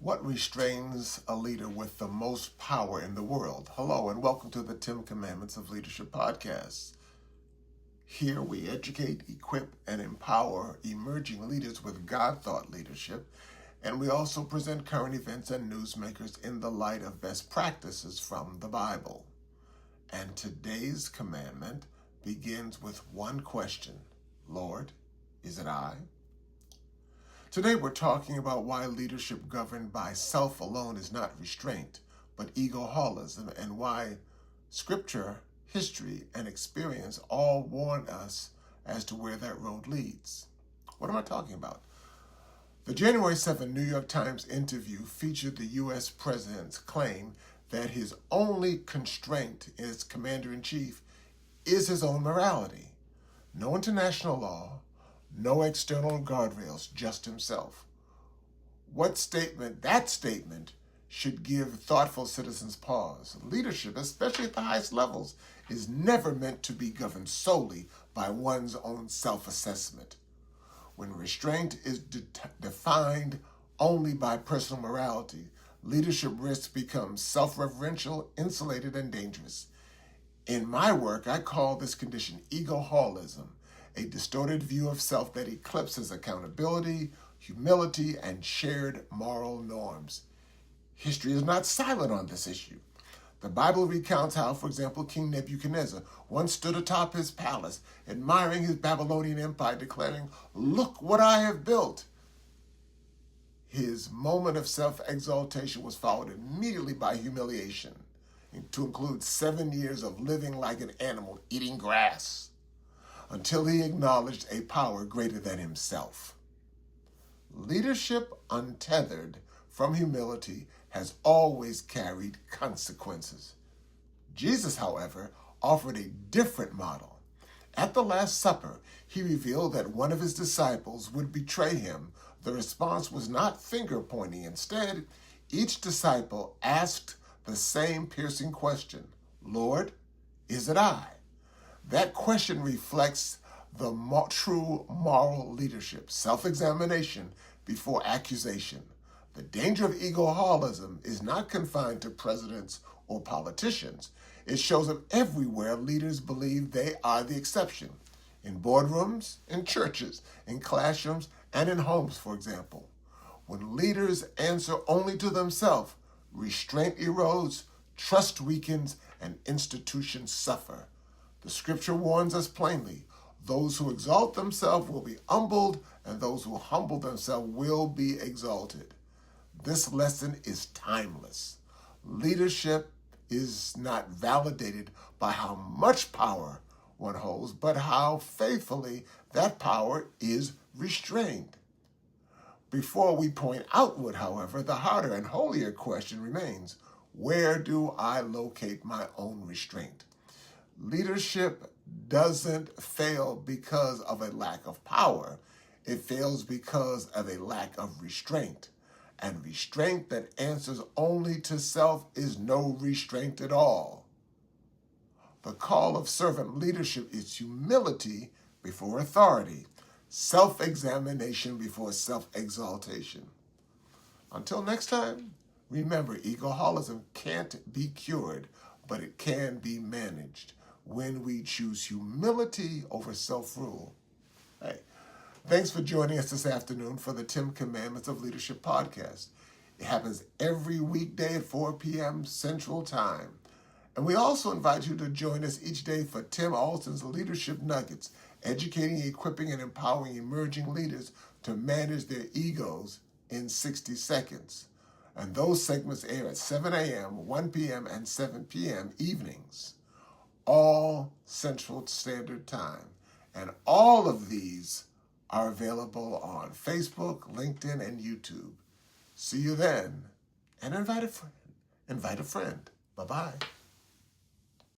What restrains a leader with the most power in the world? Hello, and welcome to the 10 Commandments of Leadership podcast. Here we educate, equip, and empower emerging leaders with God-thought leadership, and we also present current events and newsmakers in the light of best practices from the Bible. And today's commandment begins with one question: Lord, is it I? Today we're talking about why leadership governed by self alone is not restraint, but ego-holism, and why Scripture, history, and experience all warn us as to where that road leads. What am I talking about? The January 7 New York Times interview featured the U.S. president's claim that his only constraint as commander-in-chief is his own morality. No international law, no external guardrails, just himself. That statement should give thoughtful citizens pause. Leadership, especially at the highest levels, is never meant to be governed solely by one's own self-assessment. When restraint is defined only by personal morality, leadership risks become self-referential, insulated, and dangerous. In my work, I call this condition ego-holism, a distorted view of self that eclipses accountability, humility, and shared moral norms. History is not silent on this issue. The Bible recounts how, for example, King Nebuchadnezzar once stood atop his palace, admiring his Babylonian empire, declaring, "Look what I have built." His moment of self-exaltation was followed immediately by humiliation, to include 7 years of living like an animal, eating grass, until he acknowledged a power greater than himself. Leadership untethered from humility has always carried consequences. Jesus, however, offered a different model. At the Last Supper, he revealed that one of his disciples would betray him. The response was not finger-pointing. Instead, each disciple asked the same piercing question: "Lord, is it I?" That question reflects the true moral leadership, self-examination before accusation. The danger of ego-holism is not confined to presidents or politicians. It shows up everywhere leaders believe they are the exception. In boardrooms, in churches, in classrooms, and in homes, for example. When leaders answer only to themselves, restraint erodes, trust weakens, and institutions suffer. The Scripture warns us plainly: those who exalt themselves will be humbled, and those who humble themselves will be exalted. This lesson is timeless. Leadership is not validated by how much power one holds, but how faithfully that power is restrained. Before we point outward, however, the harder and holier question remains: where do I locate my own restraint? Leadership doesn't fail because of a lack of power. It fails because of a lack of restraint. And restraint that answers only to self is no restraint at all. The call of servant leadership is humility before authority, self-examination before self-exaltation. Until next time, remember, ego-holism can't be cured, but it can be managed when we choose humility over self-rule. Hey, thanks for joining us this afternoon for the 10 Commandments of Leadership podcast. It happens every weekday at 4 p.m. Central Time. And we also invite you to join us each day for Tim Alston's Leadership Nuggets, educating, equipping, and empowering emerging leaders to manage their egos in 60 seconds. And those segments air at 7 a.m., 1 p.m., and 7 p.m. evenings, all Central Standard Time. And all of these are available on Facebook, LinkedIn, and YouTube. See you then, and invite a friend. Bye-bye.